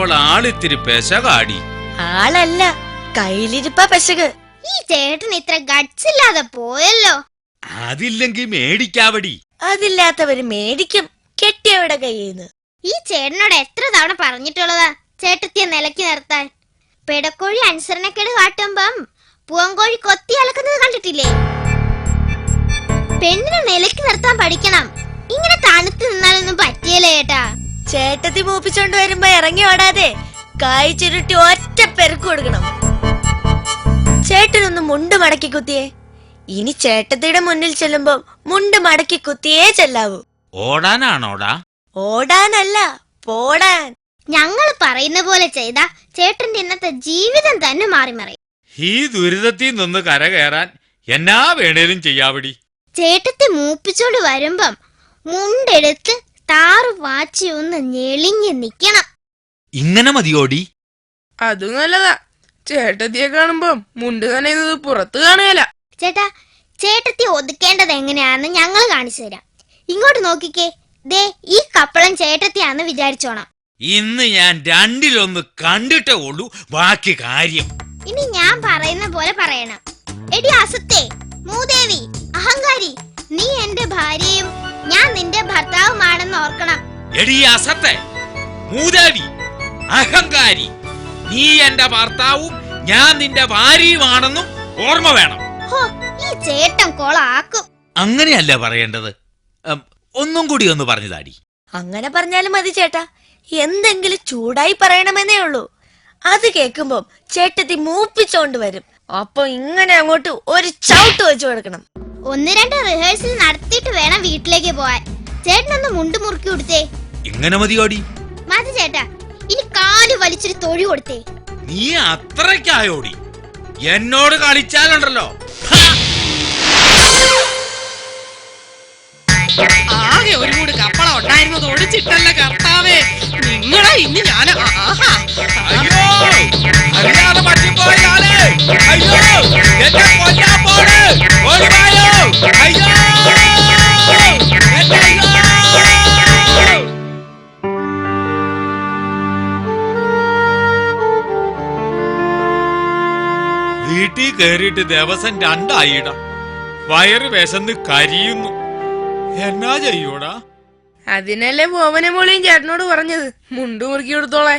ഇപ്പോൾ ആളിത്തിരി പെശകാടി. ആളല്ല, കയ്യിലിരിപ്പ പെശക്. ഈ ചേട്ടൻ ഇത്ര ഗട്സ് ഇല്ലാതെ പോയല്ലോ. അതില്ലെങ്കി മേടിക്കാവടി. അതില്ലാത്തവര് മേടിക്കും, കെട്ടിയവരുടെ കയ്യിന്ന്. ഈ ചേട്ടനോട് എത്ര തവണ പറഞ്ഞിട്ടുള്ളതാ ചേട്ടത്തിയെ നിലയ്ക്ക് നിർത്താൻ. പെടക്കോഴി അനുസരണക്കേട് കാട്ടുമ്പം പൂവങ്കോഴി കൊത്തി അലക്കുന്നത് കണ്ടിട്ടില്ലേ? പെണ്ണിനെ നിലയ്ക്ക് നിർത്താൻ പഠിക്കണം. ഇങ്ങനെ തണുത്ത് നിന്നാലൊന്നും പറ്റിയല്ലേ ചേട്ടാ. ചേട്ടത്തി മൂപ്പിച്ചോണ്ട് വരുമ്പോ ഇറങ്ങി ഓടാതെ കായ് ചുരുട്ടി ഒറ്റ പെരുക്ക് കൊടുക്കണം. ചേട്ടനൊന്ന് മുണ്ട് മടക്കി കുത്തിയേ. ഇനി ചേട്ടത്തിയുടെ മുന്നിൽ ചെല്ലുമ്പോ മുണ്ട് മടക്കി കുത്തിയേ ചെല്ലാവൂ. ഓടാനാണോടാ? ഓടാനല്ല, പോടാൻ. ഞങ്ങൾ പറയുന്ന പോലെ ചെയ്താ ചേട്ടന്റെ ഇന്നത്തെ ജീവിതം തന്നെ മാറി മറിയും. ഈ ദുരിതത്തിൽ നിന്ന് കരകയറാൻ എന്നാ വേണേലും ചെയ്യാവടി. ചേട്ടത്തെ മൂപ്പിച്ചോണ്ട് വരുമ്പം മുണ്ടെടുത്ത് താറു വാച്ചി ഒന്ന് ഞെളിഞ്ഞ് നിക്കണം. ഇങ്ങനെ മതിയോടി? അത് നല്ലതാ. ചേട്ടത്തിയെ കാണുമ്പോ മുണ്ട് നനയുന്നത് പുറത്ത് കാണുകയല്ല. ചേട്ടാ, ചേട്ടത്തി ഒതുക്കേണ്ടത് എങ്ങനെയാന്ന് ഞങ്ങൾ കാണിച്ചു തരാം. ഇങ്ങോട്ട് നോക്കിക്കേ. ദേ, ഈ കപ്പളം ചേട്ടത്തിയാന്ന് വിചാരിച്ചോണം. ഇന്ന് ഞാൻ രണ്ടിലൊന്ന് കണ്ടിട്ടേ ഉള്ളൂ ബാക്കി കാര്യം. ഇനി ഞാൻ പറയുന്ന പോലെ പറയണം. എടി അസത്തെ, മൂദേവി, അഹങ്കാരി, നീ എന്റെ ഭാര്യയും ഞാൻ നിന്റെ ഭർത്താവുമാണെന്ന് ഓർക്കണം. എടി അസത്തെ, മൂദേവി, അഹങ്കാരി, നീ എന്റെ ഭർത്താവും ഞാൻ നിന്റെ ഭാര്യയുമാണെന്നും ഓർമ്മ വേണം. ഹോ, ഈ ചേട്ടൻ കൊളാക്കും. അങ്ങനെയല്ല പറയേണ്ടത്. ഒന്നും കൂടി ഒന്ന് പറഞ്ഞതാടി. അങ്ങനെ പറഞ്ഞാലും മതി ചേട്ടാ. എന്തെങ്കിലും ചൂടായി പറയണമെന്നേ ഉള്ളൂ. അത് കേൾക്കുമ്പോ ചേട്ടത്തി മൂപ്പിച്ചോണ്ട് വരും. അപ്പൊ ഇങ്ങനെ അങ്ങോട്ട് ഒരു ചവിട്ട് വെച്ചു കൊടുക്കണം. 1-2 റിഹേഴ്സൽ നടത്തിയിട്ട് വേണം വീട്ടിലേക്ക് പോവാൻ. ചേട്ടനൊന്ന് മുണ്ട് മുറുക്കി കൊടുത്തേ. ഇങ്ങനെ മതിയോടി? മതി ചേട്ടാ. ഇനി കാല് വലിച്ചൊരു തൊഴി കൊടുത്തേ. നീ അത്രയ്ക്കായോടി? എന്നോട് കളിച്ചാലുണ്ടല്ലോ. ആകെ ഒരു കൂടി കപ്പള ഉണ്ടായിരുന്നത് ഒടിച്ചിട്ടല്ല കർത്താവേ. നിങ്ങളെ ഇന്ന് ഞാൻ അറിയാതെ പറ്റിപ്പോയാലേ. അയ്യോ, എന്നെ കൊല്ലാൻ പോണ്. ഓടിവായോ. അയ്യോ, എന്നെ അയ്യോ. വീട്ടിൽ കയറിയിട്ട് ദിവസം 2 ആയിട. വയറ് വിശന്ന് കരിയുന്നു. എന്നാ ചെയ്യൂടാ? അതിനല്ലേ ബോബനെ മോളിയും ചേട്ടനോട് പറഞ്ഞത് മുണ്ട് മുറുക്കി കൊടുത്തോളെ.